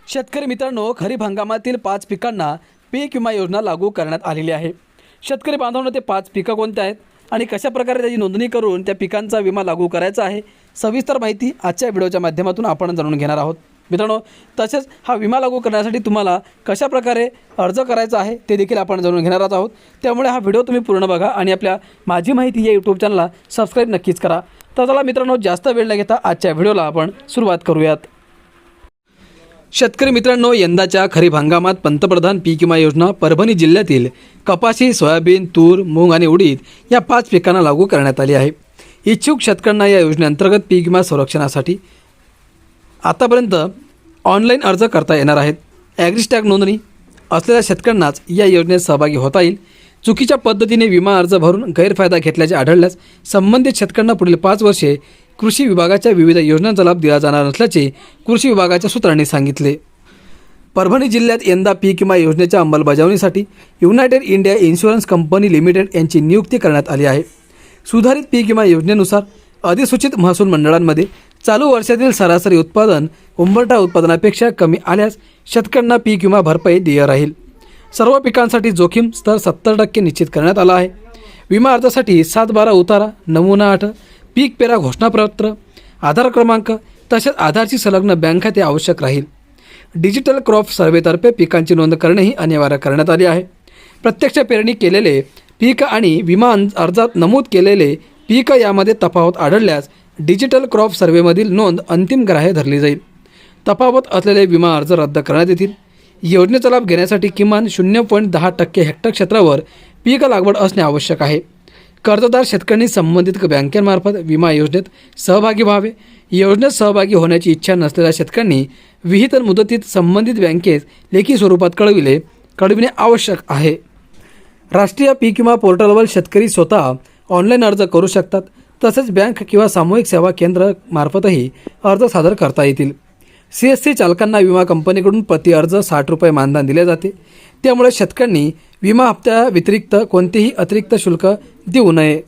शेतकरी मित्रांनो, खरीप हंगामातील 5 पिकांना पीक विमा योजना लागू करण्यात आलेली आहे। शेतकरी बांधवांनो, ते 5 पिकं कोणते आहेत आणि कशा प्रकारे त्याची नोंदणी करून त्या पिकांचा विमा लागू करायचा आहे, सविस्तर माहिती आजच्या व्हिडिओच्या माध्यमातून आपण जाणून घेणार आहोत मित्रांनो। तसेच हा विमा लागू करण्यासाठी तुम्हाला कशा प्रकारे अर्ज करायचा आहे ते देखील आपण जाणून घेणार आहोत। त्यामुळे हा व्हिडिओ तुम्ही पूर्ण बघा आणि आपल्या माझी माहिती या यूट्यूब चॅनलला सबस्क्राईब नक्कीच करा। तर चला मित्रांनो, जास्त वेळ न घेता आजच्या व्हिडिओला आपण सुरुवात करूयात। शेतकरी मित्रांनो, यंदाच्या खरीप हंगामात पंतप्रधान पीक विमा योजना परभणी जिल्ह्यातील कपाशी, सोयाबीन, तूर, मूग आणि उडीद या 5 पिकांना लागू करण्यात आली आहे। इच्छुक शेतकऱ्यांना या योजनेअंतर्गत पीक विमा संरक्षणासाठी आतापर्यंत ऑनलाईन अर्ज करता येणार आहेत। ॲग्रीस्टॅग नोंदणी असलेल्या शेतकऱ्यांनाच या योजनेत सहभागी होता येईल। चुकीच्या पद्धतीने विमा अर्ज भरून गैरफायदा घेतल्याचे आढळल्यास संबंधित शेतकऱ्यांना पुढील 5 वर्षे कृषी विभागाच्या विविध योजनांचा लाभ दिला जाणार नसल्याचे कृषी विभागाच्या सूत्रांनी सांगितले। परभणी जिल्ह्यात यंदा पीक विमा योजनेच्या अंमलबजावणीसाठी United India insurance company limited यांची नियुक्ती करण्यात आली आहे। सुधारित पीक विमा योजनेनुसार अधिसूचित महसूल मंडळांमध्ये चालू वर्षातील सरासरी उत्पादन उंबरठा उत्पादनापेक्षा कमी आल्यास शेतकऱ्यांना पीक विमा भरपाई देय राहील। सर्व पिकांसाठी जोखीम स्तर 70% निश्चित करण्यात आला आहे। विमा अर्जासाठी 7/12 उतारा, नमुना 8, पीक पेरा घोषणापत्र, आधार क्रमांक तसेच आधारची संलग्न बँक खाते आवश्यक राहील। डिजिटल क्रॉप सर्वेतर्फे पिकांची नोंद करणेही अनिवार्य करण्यात आले आहे। प्रत्यक्ष पेरणी केलेले पीक आणि विमा अर्जात नमूद केलेले पीक यामध्ये तफावत आढळल्यास डिजिटल क्रॉप सर्वेमधील नोंद अंतिम ग्राह्य धरली जाईल। तफावत असलेले विमा अर्ज रद्द करण्यात येतील। योजनेचा लाभ घेण्यासाठी किमान 0.10% हेक्टर क्षेत्रावर पीक लागवड असणे आवश्यक आहे। कर्जदार शेतकऱ्यांनी संबंधित बँकेमार्फत विमा योजनेत सहभागी व्हावे। योजनेत सहभागी होण्याची इच्छा नसलेल्या शेतकऱ्यांनी विहित मुदतीत संबंधित बँकेत लेखी स्वरूपात कळविणे आवश्यक आहे। राष्ट्रीय पीक विमा पोर्टलवर शेतकरी स्वतः ऑनलाईन अर्ज करू शकतात। तसेच बँक किंवा सामूहिक सेवा केंद्र मार्फतही अर्ज सादर करता येतील। CSC चालकांना विमा कंपनीकडून प्रति अर्ज 60 रुपये मानधन दिले जाते। त्यामुळे शेतकऱ्यांनी विमा हप्त्या व्यतिरिक्त कोणतेही अतिरिक्त शुल्क देऊ नये।